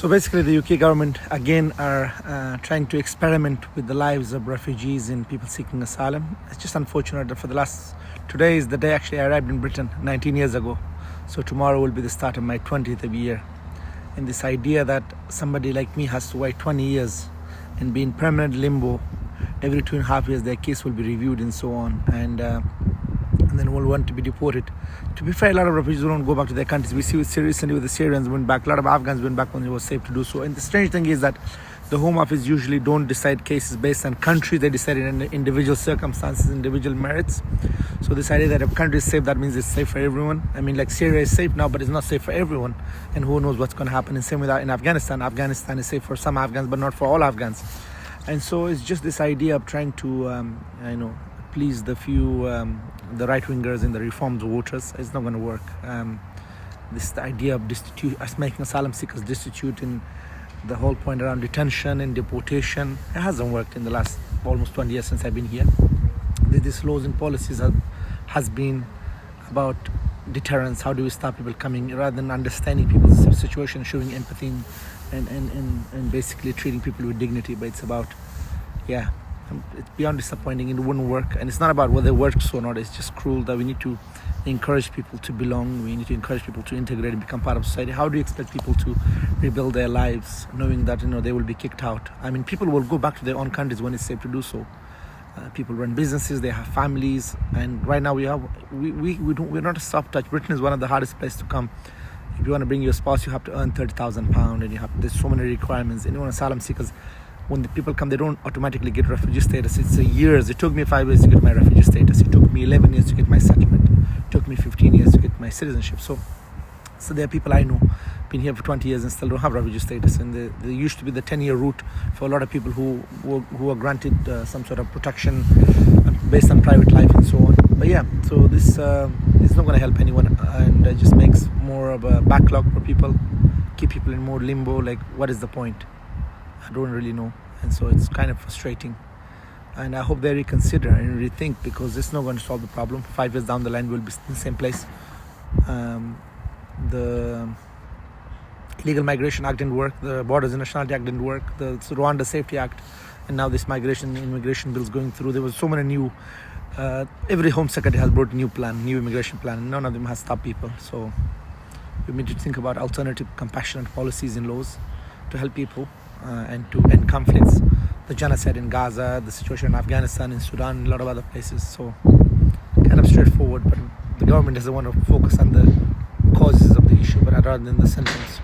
So basically, the UK government again are trying to experiment with the lives of refugees and people seeking asylum. It's just unfortunate that today is the day actually I arrived in Britain 19 years ago. So tomorrow will be the start of my 20th of year. And this idea that somebody like me has to wait 20 years and be in permanent limbo, every 2.5 years their case will be reviewed and so on. And then will want to be deported. To be fair, a lot of refugees don't go back to their countries. We see recently with the Syrians went back, a lot of Afghans went back when it was safe to do so. And the strange thing is that the Home Office usually don't decide cases based on country, they decide in individual circumstances, individual merits. So this idea that if a country is safe, that means it's safe for everyone. I mean, like Syria is safe now, but it's not safe for everyone. And who knows what's going to happen. And same with in Afghanistan. Afghanistan is safe for some Afghans, but not for all Afghans. And so it's just this idea of trying to, please the few, the right-wingers and the reformed voters. It's not going to work. This idea of us making asylum seekers destitute, and the whole point around detention and deportation, it hasn't worked in the last almost 20 years since I've been here. These laws and policies has been about deterrence. How do we stop people coming, rather than understanding people's situation, showing empathy and basically treating people with dignity. But it's about, it's beyond disappointing. It wouldn't work, and it's not about whether it works or not. It's just cruel that we need to encourage people to belong. We need to encourage people to integrate and become part of society. How do you expect people to rebuild their lives knowing that they will be kicked out? I mean, people will go back to their own countries when it's safe to do so. People run businesses, they have families, and right now we're not a soft touch. Britain is one of the hardest places to come. If you want to bring your spouse, you have to earn £30,000, and there's so many requirements. Anyone asylum seekers, when the people come, they don't automatically get refugee status. It's years. It took me 5 years to get my refugee status. It took me 11 years to get my settlement. It took me 15 years to get my citizenship. So there are people I know been here for 20 years and still don't have refugee status. And there used to be the 10-year route for a lot of people who are granted some sort of protection based on private life and so on. But so this is not going to help anyone, and it just makes more of a backlog for people, keep people in more limbo. Like, what is the point? I don't really know. And so it's kind of frustrating. And I hope they reconsider and rethink, because this is not going to solve the problem. 5 years down the line, we'll be in the same place. The Illegal Migration Act didn't work. The Borders and Nationality Act didn't work. The Rwanda Safety Act. And now this immigration bill is going through. There was so many new... every Home Secretary has brought a new immigration plan. And none of them has stopped people. So we need to think about alternative, compassionate policies and laws to help people and to end conflicts. The genocide in Gaza, the situation in Afghanistan, in Sudan, and a lot of other places. So kind of straightforward, but the government doesn't want to focus on the causes of the issue, but rather than the symptoms.